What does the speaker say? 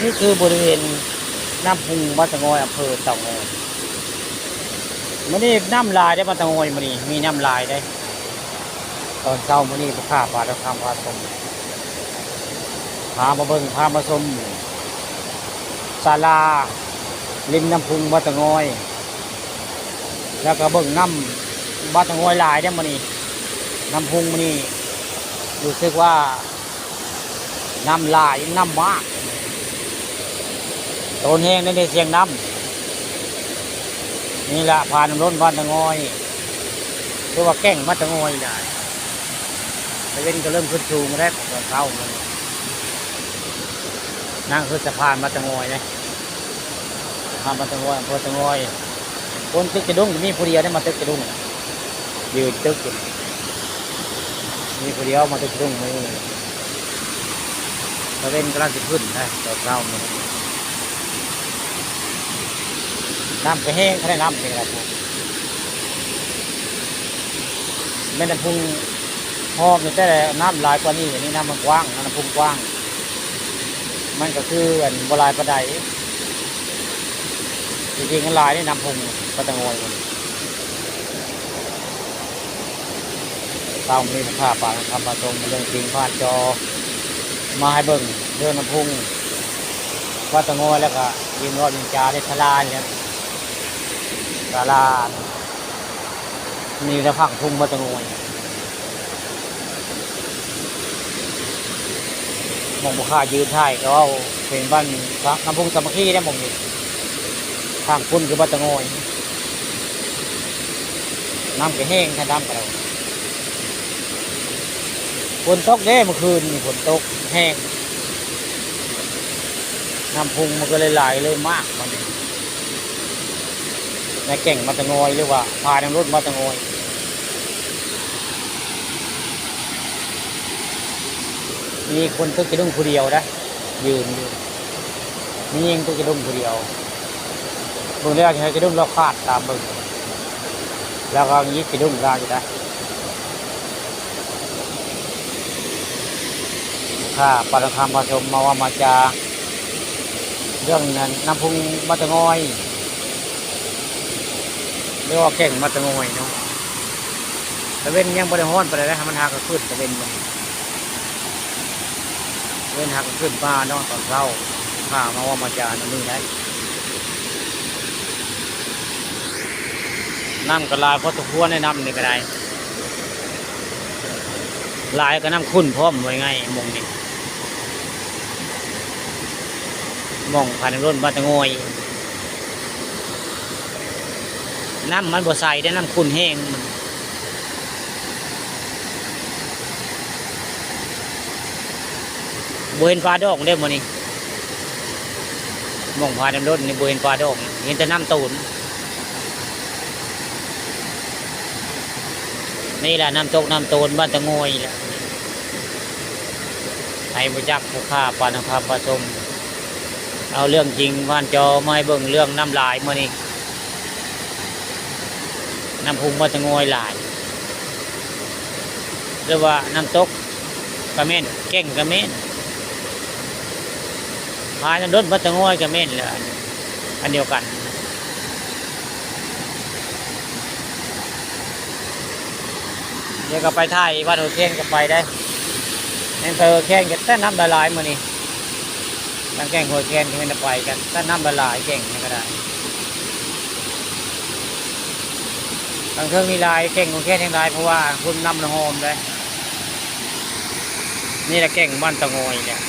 นี่คือบริเวณน้ำพุงบ้านตะงอยอำเภอเต่างอยมันนี่น้ำลายได้บ้านตะงอยมันนี่มีน้ำลายได้ตอนเช้ามันนี่พวกข้าปลาตะคำปลาสมพามาเบิ่งพามาชมศาลาริมน้ำพุงบ้านตะงอยแล้วก็เบิ่งน้ำบ้านตะงอยลายได้มันนี่น้ำพุงมันนี่รู้สึกว่าน้ำลายน้ำมากโตนแห้งนั่นได้เสียงน้ำนี่แหละผ่านน้ำล้นบ้านตะงอยเพราะว่าแก่งบ้านตะงอยได้ตะเวนก็เริ่มขึ้นสูงแล้วตอนเช้ามันนั่งคือสะพานบ้านตะงอยนะสะพานบ้านตะงอยอำเภอตะงอยคนตึกกระดุงมีผู้เดียวได้มาตึกกระดุงยืนตึกอยู่มีผู้เดียวมาตึกกระดุงมือตะเวนกำลังจะขึ้นนะตอนเช้ามันน้ำก็แห้งแค่น้ำเป็นอะไรผมแม่น้ำพุงหอมแต่น้ำลายกว่านี้อันนี้น้ำมันกว้างน้ำพุงกว้างมันก็คืออันโบราณประไดจริงๆกันลายนี่น้ำพุงกระตังงอยมันตามมีค่าป่าทำผสมเรื่องจริงผ่านจอมาให้เบิ่งเรื่องน้ำพุงกระตังงอยแล้วก็ยิงรอดยิงจ่าได้ทลายเนี่ยศาลามีระพังทุ่งมาตะงอยมองบุคายืนถ่ายก็เอาเป็นบ้านน้ำพุงสามัคคีได้มองนี่ทางคุณคือบ้านตะงอยน้ำก็แห้งแค่น้ำก็เราฝนตกเด้เมื่อคืนฝนตกแห้งน้ำพุงมันก็เลยไหลเลยมากมันในแก่งมาตะงอยเรียกว่าพาน้ำรถมาตะงอยมีคนตึกกระดุมผู้เดียวนะยืนอยู่มียิงตึกกระดุมผู้เดียวเบื้องแรกใช้กระดุมเราคาดตามเบื้องแล้วก็ยิงกระดุมราอยู่นะข้าปารคามผสมมาว่ามาจาเรื่องนั้นน้ำพุงมาตะงอยเรียกว่าแก่งมาตะงอยเนาะตะเวนยังบริห้อนไปเลยนะมันหากระขึ้นตะเวนมันเว้นหากระขึ้นมาเนาะตอนเช้าข้ามาว่ามาจานนี่ได้น้ำกระลายเพราะตะพัวในน้ำนี่ก็ได้ลายก็น้ำขุ่นพร้อมไว้ไงมองนี่มองผ่านร่นบ้านตะงอยน้ำมันบ่ใส่ได้น้ำขุ่นแห้งบัวเห็นปลาดอกได้หมดนี่มองผ่านน้ำร่นนี่บัวเห็นปลาดอกเห็นแต่น้ำตูนนี่แหละน้ำตกน้ำตูนบ้านตะงอยแหละให้มาจักผู้ฆ่าปานคาผสมเอาเรื่องจริงว่านจอไม่เบิ่งเรื่องน้ำลายมานี่น้ำพุงมาตะงอยลายหรือว่าน้ำตกกระเม็นแก่งกระเม็นพายน้ำรถมาตะงอยกระเม็นเลยอันเดียวกันเดี๋ยวก็ไปถ่ายวัดหัวเทียนก็ไปได้ในอำเภอแข้งจะแต่น้ำละลายมานี่ตั้งแก่งหัวเทียนก็ไม่ได้ไปกันแต่น้ำละลายแก่งนี่ก็ได้บางเทิงมีลายแก่งของแค่ทั้งลายเพราะว่าคุณน้ำละหอมเลยนี่แหละแก่งบ้านตะงอยเนี่ย